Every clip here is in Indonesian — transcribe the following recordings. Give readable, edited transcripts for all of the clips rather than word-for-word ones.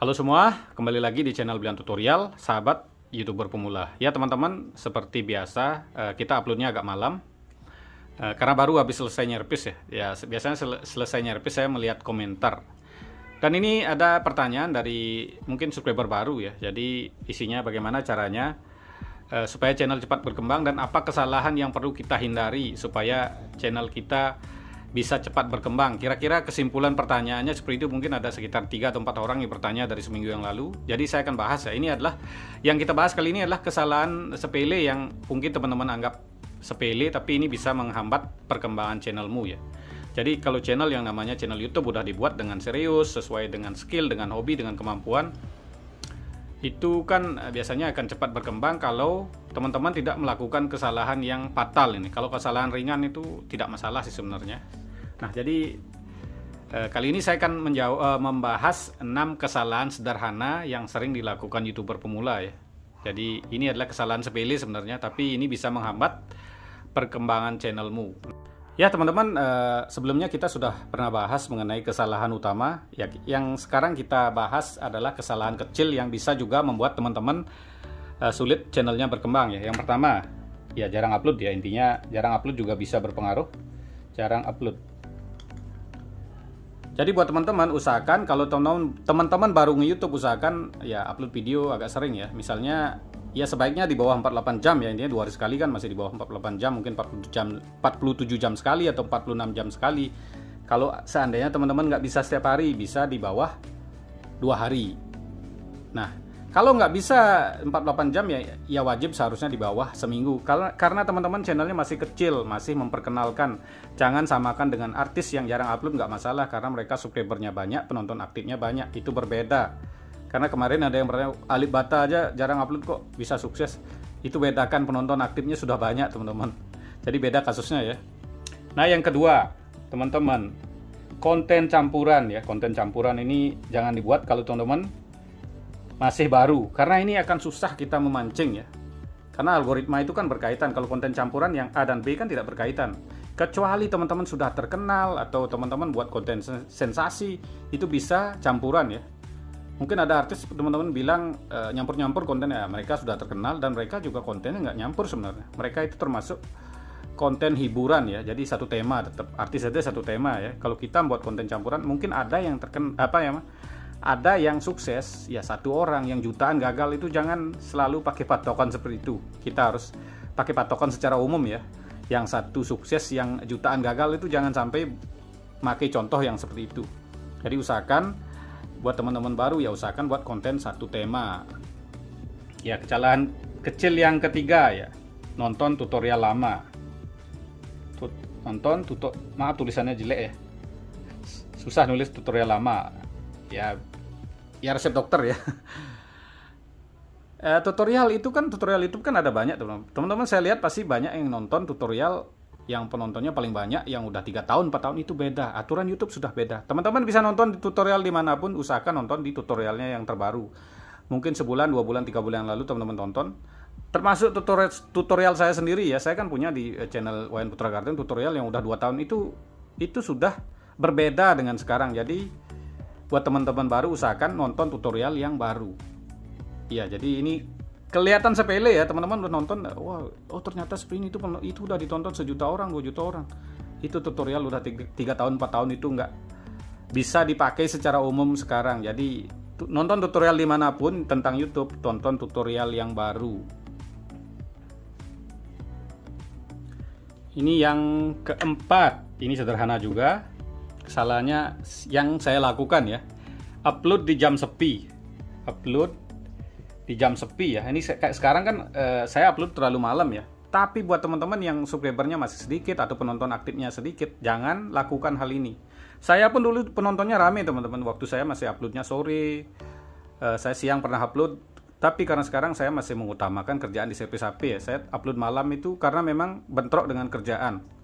Halo semua, kembali lagi di channel Bilan Tutorial, sahabat YouTuber pemula. Ya teman-teman, seperti biasa kita uploadnya agak malam karena baru habis selesai nyerpis ya. Ya biasanya selesai nyerpis saya melihat komentar. Dan ini ada pertanyaan dari mungkin subscriber baru ya. Jadi isinya bagaimana caranya supaya channel cepat berkembang dan apa kesalahan yang perlu kita hindari supaya channel kita bisa cepat berkembang. Kira-kira kesimpulan pertanyaannya seperti itu. Mungkin ada sekitar 3 atau 4 orang yang bertanya dari seminggu yang lalu. Jadi saya akan bahas ya. Ini adalah yang kita bahas kali ini adalah kesalahan sepele yang mungkin teman-teman anggap sepele, tapi ini bisa menghambat perkembangan channelmu ya. Jadi kalau channel yang namanya channel YouTube udah dibuat dengan serius, sesuai dengan skill, dengan hobi, dengan kemampuan, itu kan biasanya akan cepat berkembang kalau teman-teman tidak melakukan kesalahan yang fatal ini. Kalau kesalahan ringan itu tidak masalah sih sebenarnya. Nah, jadi kali ini saya akan membahas 6 kesalahan sederhana yang sering dilakukan YouTuber pemula ya. Jadi ini adalah kesalahan sepele sebenarnya, tapi ini bisa menghambat perkembangan channelmu. Ya teman-teman, sebelumnya kita sudah pernah bahas mengenai kesalahan utama ya. Yang sekarang kita bahas adalah kesalahan kecil yang bisa juga membuat teman-teman sulit channelnya berkembang ya. Yang pertama, ya jarang upload ya. Intinya jarang upload juga bisa berpengaruh. Jarang upload. Jadi buat teman-teman, usahakan kalau teman-teman baru nge-YouTube, usahakan ya upload video agak sering ya. Misalnya ya sebaiknya di bawah 48 jam ya. Intinya 2 hari sekali kan masih di bawah 48 jam, mungkin 47 jam sekali atau 46 jam sekali. Kalau seandainya teman-teman nggak bisa setiap hari, bisa di bawah 2 hari. Nah, kalau nggak bisa 48 jam ya wajib seharusnya di bawah seminggu. Karena teman-teman channelnya masih kecil, masih memperkenalkan. Jangan samakan dengan artis yang jarang upload, nggak masalah karena mereka subscribernya banyak, penonton aktifnya banyak. Itu berbeda. Karena kemarin ada yang bertanya, Alif Bata aja jarang upload kok bisa sukses. Itu bedakan, penonton aktifnya sudah banyak teman-teman. Jadi beda kasusnya ya. Nah yang kedua teman-teman, konten campuran ya. Konten campuran ini jangan dibuat kalau teman-teman masih baru, karena ini akan susah kita memancing ya. Karena algoritma itu kan berkaitan. Kalau konten campuran yang A dan B kan tidak berkaitan. Kecuali teman-teman sudah terkenal atau teman-teman buat konten sensasi, itu bisa campuran ya. Mungkin ada artis teman-teman bilang nyampur-nyampur konten ya, mereka sudah terkenal dan mereka juga kontennya nggak nyampur sebenarnya. Mereka itu termasuk konten hiburan ya. Jadi satu tema, tetap artis ada satu tema ya. Kalau kita buat konten campuran, mungkin ada yang ada yang sukses ya satu orang, yang jutaan gagal. Itu jangan selalu pakai patokan seperti itu. Kita harus pakai patokan secara umum ya. Yang satu sukses, yang jutaan gagal, itu jangan sampai pakai contoh yang seperti itu. Jadi usahakan buat teman-teman baru ya, usahakan buat konten satu tema. Ya, kesalahan kecil yang ketiga ya, nonton tutorial lama. Maaf tulisannya jelek ya. Susah nulis tutorial lama. Ya resep dokter ya. Tutorial YouTube kan ada banyak teman-teman. Saya lihat pasti banyak yang nonton tutorial yang penontonnya paling banyak, yang udah 3 tahun 4 tahun. Itu beda, aturan YouTube sudah beda. Teman-teman bisa nonton di tutorial dimanapun, usahakan nonton di tutorialnya yang terbaru. Mungkin sebulan, 2 bulan, 3 bulan yang lalu teman-teman tonton. Termasuk tutorial saya sendiri ya. Saya kan punya di channel Wayan Putra Garden tutorial yang udah 2 tahun. Itu sudah berbeda dengan sekarang. Jadi buat teman-teman baru, usahakan nonton tutorial yang baru. Ya, jadi ini kelihatan sepele ya, teman-teman udah nonton, wah, oh ternyata seperti itu udah ditonton 1 juta orang, 2 juta orang. Itu tutorial udah 3 tahun, 4 tahun, itu nggak bisa dipakai secara umum sekarang. Jadi nonton tutorial dimanapun tentang YouTube, tonton tutorial yang baru. Ini yang keempat, ini sederhana juga. Kesalahannya yang saya lakukan ya, upload di jam sepi. Ya. Ini kayak sekarang kan saya upload terlalu malam ya. Tapi buat teman-teman yang subscribernya masih sedikit atau penonton aktifnya sedikit, jangan lakukan hal ini. Saya pun dulu penontonnya rame teman-teman. Waktu saya masih uploadnya sore, saya siang pernah upload. Tapi karena sekarang saya masih mengutamakan kerjaan di CP-HP ya. Saya upload malam itu karena memang bentrok dengan kerjaan.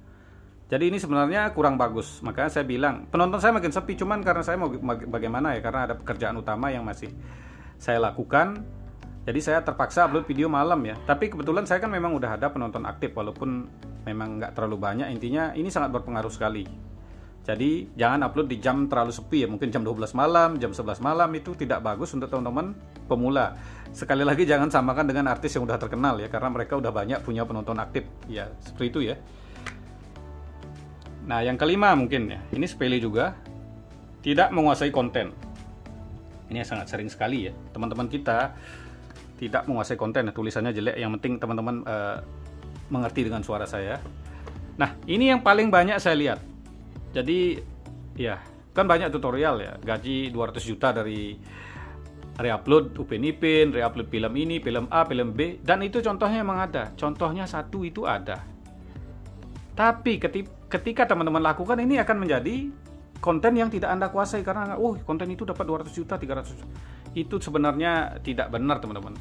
Jadi ini sebenarnya kurang bagus. Makanya saya bilang, penonton saya makin sepi, cuman karena saya mau bagaimana ya, karena ada pekerjaan utama yang masih saya lakukan. Jadi saya terpaksa upload video malam ya. Tapi kebetulan saya kan memang udah ada penonton aktif, walaupun memang nggak terlalu banyak. Intinya ini sangat berpengaruh sekali. Jadi jangan upload di jam terlalu sepi ya, mungkin jam 12 malam, jam 11 malam, itu tidak bagus untuk teman-teman pemula. Sekali lagi jangan samakan dengan artis yang udah terkenal ya, karena mereka udah banyak punya penonton aktif ya, seperti itu ya. Nah yang kelima mungkin ya, ini sepele juga, tidak menguasai konten. Ini sangat sering sekali ya, teman-teman kita tidak menguasai konten, tulisannya jelek, yang penting teman-teman mengerti dengan suara saya. Nah ini yang paling banyak saya lihat. Jadi ya kan banyak tutorial ya, gaji 200 juta dari reupload Upin Ipin, reupload film ini, film A, film B, dan itu contohnya emang ada, contohnya satu itu ada. Tapi ketika teman-teman lakukan, ini akan menjadi konten yang tidak Anda kuasai, karena konten itu dapat 200 juta, 300 juta. Itu sebenarnya tidak benar teman-teman.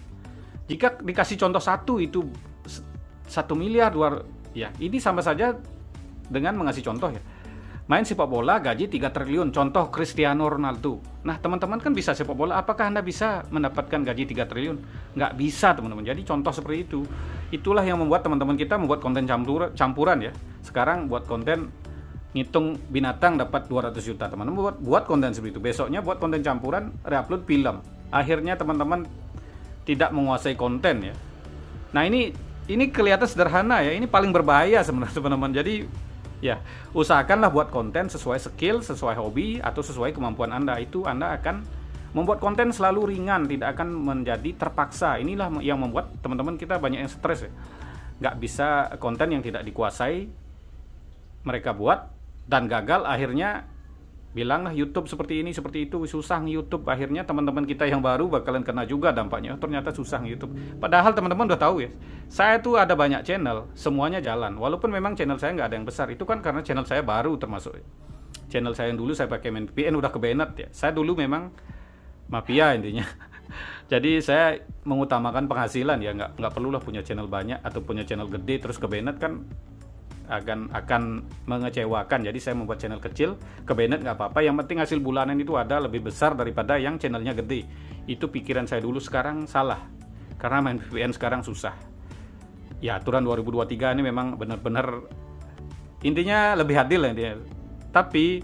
Jika dikasih contoh satu itu 1 miliar, ya ini sama saja dengan mengasih contoh ya. Main sepak bola gaji 3 triliun, contoh Cristiano Ronaldo. Nah teman-teman kan bisa sepak bola, apakah Anda bisa mendapatkan gaji 3 triliun? Nggak bisa teman-teman. Jadi contoh seperti itu, itulah yang membuat teman-teman kita membuat konten campuran ya. Sekarang buat konten ngitung binatang dapat 200 juta, teman-teman buat konten seperti itu. Besoknya buat konten campuran, reupload film. Akhirnya teman-teman tidak menguasai konten ya. Nah ini kelihatan sederhana ya, ini paling berbahaya sebenarnya teman-teman. Jadi ya, usahakanlah buat konten sesuai skill, sesuai hobi, atau sesuai kemampuan Anda. Itu Anda akan membuat konten selalu ringan, tidak akan menjadi terpaksa. Inilah yang membuat teman-teman kita banyak yang stres ya. Nggak bisa konten yang tidak dikuasai, mereka buat, dan gagal, akhirnya bilanglah YouTube seperti ini, seperti itu, susah nge-YouTube. Akhirnya teman-teman kita yang baru bakalan kena juga dampaknya. Ternyata susah nge-YouTube. Padahal teman-teman udah tahu ya, saya tuh ada banyak channel, semuanya jalan. Walaupun memang channel saya nggak ada yang besar, itu kan karena channel saya baru termasuk. Channel saya yang dulu saya pakai main VPN udah kebanet ya. Saya dulu memang mafia intinya. Jadi saya mengutamakan penghasilan ya, nggak perlulah punya channel banyak atau punya channel gede terus kebanet, kan akan mengecewakan. Jadi saya membuat channel kecil, kebanet nggak apa-apa, yang penting hasil bulanan itu ada lebih besar daripada yang channelnya gede. Itu pikiran saya dulu, sekarang salah, karena main VPN sekarang susah ya. Aturan 2023 ini memang benar-benar intinya lebih adil ya intinya. Tapi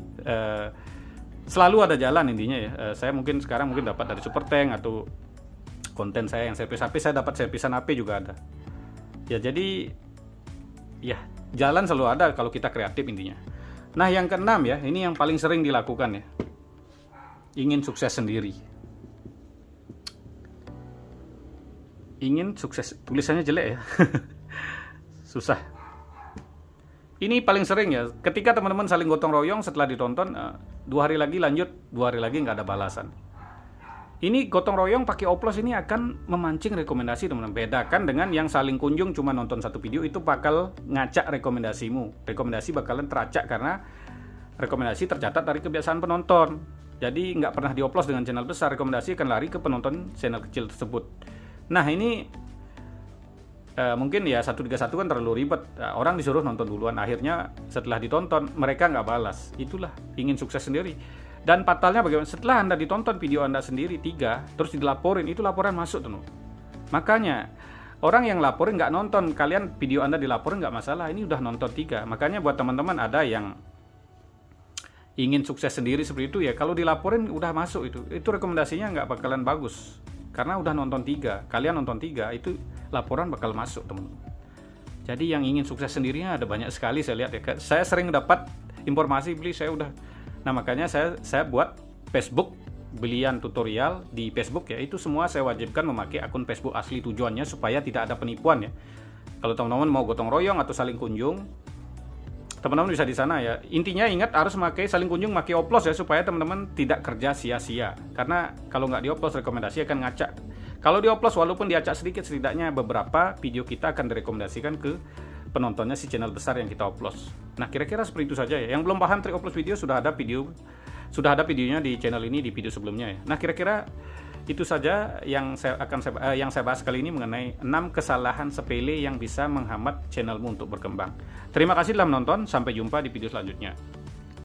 selalu ada jalan intinya ya. Saya mungkin sekarang dapat dari Super Tank, atau konten saya yang servis HP, saya dapat servisan HP juga ada ya. Jadi ya jalan selalu ada kalau kita kreatif intinya. Nah yang keenam ya, ini yang paling sering dilakukan ya, ingin sukses sendiri. Ingin sukses, tulisannya jelek ya. Susah. Ini paling sering ya, ketika teman-teman saling gotong royong, setelah ditonton 2 hari lagi lanjut, 2 hari lagi nggak ada balasan. Ini gotong royong pakai oplos ini akan memancing rekomendasi teman-teman. Bedakan dengan yang saling kunjung cuma nonton satu video, itu bakal ngacak rekomendasimu. Rekomendasi bakalan teracak karena rekomendasi tercatat dari kebiasaan penonton. Jadi nggak pernah dioplos dengan channel besar, rekomendasi akan lari ke penonton channel kecil tersebut. Nah ini mungkin ya 131 kan terlalu ribet. Orang disuruh nonton duluan, akhirnya setelah ditonton mereka nggak balas. Itulah ingin sukses sendiri. Dan fatalnya bagaimana? Setelah Anda ditonton video Anda sendiri 3, terus dilaporin, itu laporan masuk tuh. Makanya orang yang laporin nggak nonton, kalian video Anda dilaporin nggak masalah, ini udah nonton 3. Makanya buat teman-teman ada yang ingin sukses sendiri seperti itu ya, kalau dilaporin udah masuk itu rekomendasinya nggak bakalan bagus, karena udah nonton 3. Kalian nonton 3, itu laporan bakal masuk teman-teman. Jadi yang ingin sukses sendirinya ada banyak sekali, saya lihat ya. Saya sering dapat informasi beli, saya udah. Nah makanya saya buat Facebook belian tutorial di Facebook ya, itu semua saya wajibkan memakai akun Facebook asli, tujuannya supaya tidak ada penipuan ya. Kalau teman-teman mau gotong royong atau saling kunjung, teman-teman bisa di sana ya. Intinya ingat harus memakai saling kunjung, pakai oplos ya, supaya teman-teman tidak kerja sia-sia. Karena kalau nggak dioplos rekomendasi akan ngacak. Kalau dioplos walaupun diacak sedikit, setidaknya beberapa video kita akan direkomendasikan ke penontonnya si channel besar yang kita oplos. Nah kira-kira seperti itu saja ya. Yang belum paham trik oplos video, sudah ada videonya di channel ini, di video sebelumnya ya. Nah kira-kira itu saja yang saya bahas kali ini mengenai 6 kesalahan sepele yang bisa menghambat channelmu untuk berkembang. Terima kasih telah menonton, sampai jumpa di video selanjutnya.